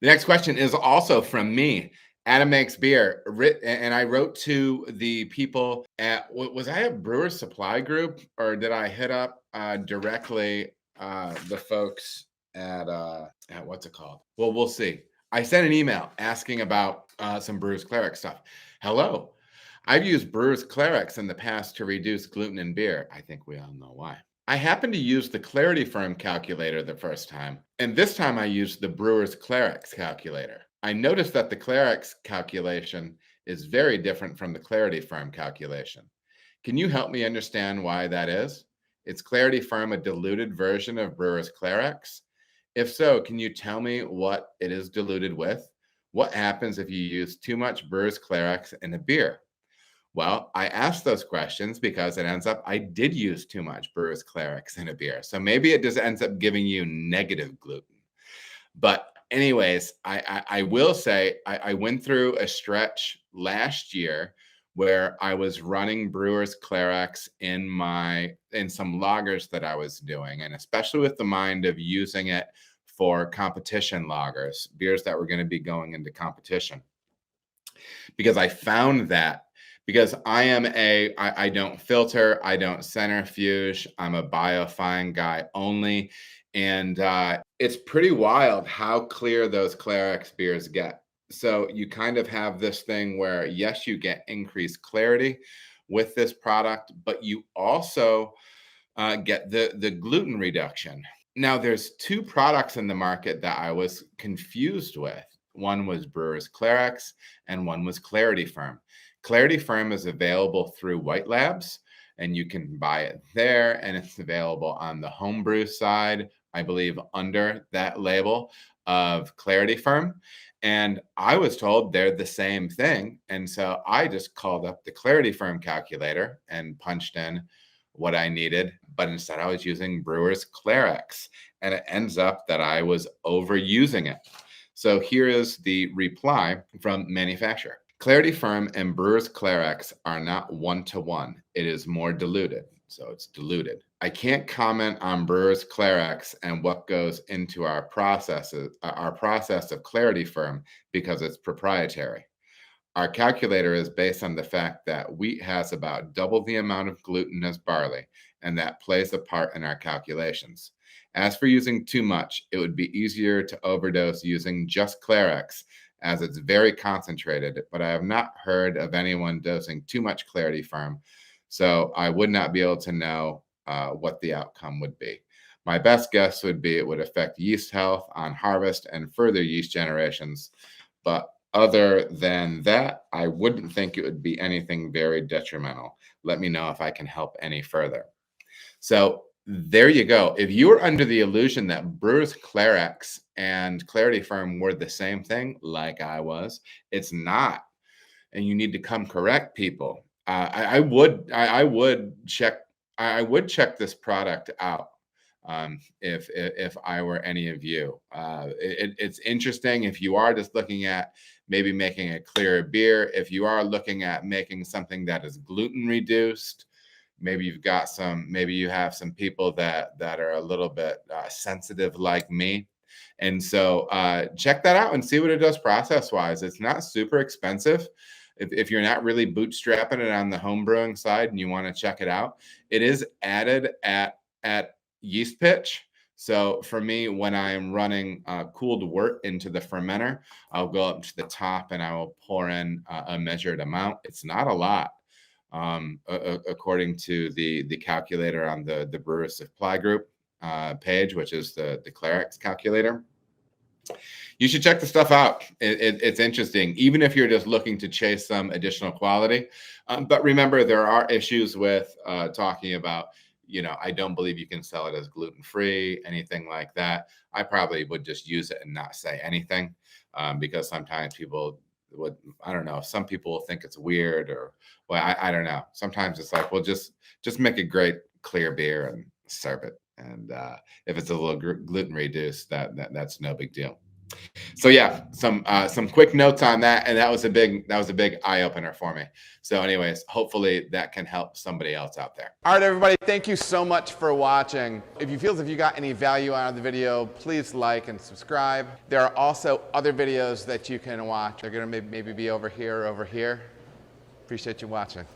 The next question is also from me. Adam Makes Beer, and I wrote to the people at, was I a Brewer Supply Group, or did I hit up directly the folks at what's it called? Well, we'll see. I sent an email asking about some Brewers Clarex stuff. Hello, I've used Brewers Clarex in the past to reduce gluten in beer. I think we all know why. I happened to use the Clarity Firm calculator the first time, and this time I used the Brewers Clarex calculator. I noticed that the Clarex calculation is very different from the Clarity Firm calculation. Can you help me understand why that is? Is Clarity Firm a diluted version of Brewers Clarex? If so, can you tell me what it is diluted with? What happens if you use too much Brewers Clarex in a beer? Well, I asked those questions because it ends up I did use too much Brewers Clarex in a beer. So maybe it just ends up giving you negative gluten. But anyways, I will say I went through a stretch last year where I was running Brewers Clarex in some lagers that I was doing, and especially with the mind of using it for competition lagers, beers that were going to be going into competition. Because I found that because I don't filter, I don't centrifuge, I'm a biofine guy only. And it's pretty wild how clear those Clarex beers get. So you kind of have this thing where, yes, you get increased clarity with this product, but you also get the gluten reduction. Now, there's two products in the market that I was confused with. One was Brewers Clarex and one was Clarity Firm. Clarity Firm is available through White Labs, and you can buy it there, and it's available on the homebrew side, I believe, under that label of Clarity Firm. And I was told they're the same thing. And so I just called up the Clarity Firm calculator and punched in what I needed, but instead I was using Brewers Clarex, and it ends up that I was overusing it. So here is the reply from manufacturer. Clarity Firm and Brewers Clarex are not one-to-one. It is more diluted, so it's diluted. I can't comment on Brewers Clarex and what goes into our process of Clarity Firm because it's proprietary. Our calculator is based on the fact that wheat has about double the amount of gluten as barley, and that plays a part in our calculations. As for using too much, it would be easier to overdose using just Clarex, as it's very concentrated, but I have not heard of anyone dosing too much Clarity Firm, so I would not be able to know what the outcome would be. My best guess would be it would affect yeast health on harvest and further yeast generations, but other than that, I wouldn't think it would be anything very detrimental. Let me know if I can help any further. So there you go. If you were under the illusion that Brewers Clarex and Clarity Firm were the same thing, like I was, it's not. And you need to come correct people. I would check this product out if I were any of you. It's interesting if you are just looking at maybe making a clearer beer. If you are looking at making something that is gluten reduced, maybe you have some people that are a little bit sensitive like me. And so check that out and see what it does process wise. It's not super expensive. If you're not really bootstrapping it on the home brewing side and you want to check it out, it is added at yeast pitch. So for me, when I'm running cooled wort into the fermenter, I'll go up to the top and I will pour in a measured amount. It's not a lot. According to the calculator on the Brewers Supply Group page, which is the Clarex calculator. You should check the stuff out. It's interesting, even if you're just looking to chase some additional quality. But remember, there are issues with talking about, I don't believe you can sell it as gluten-free, anything like that. I probably would just use it and not say anything because sometimes people would, I don't know, some people think it's weird or, well, I don't know. Sometimes it's like, well, just make a great clear beer and serve it. And if it's a little gluten reduced, that's no big deal. So yeah, some quick notes on that, and that was a big eye opener for me. So anyways, hopefully that can help somebody else out there. All right, everybody, thank you so much for watching. If you feel as if you got any value out of the video, please like and subscribe. There are also other videos that you can watch. They're gonna maybe be over here or over here. Appreciate you watching.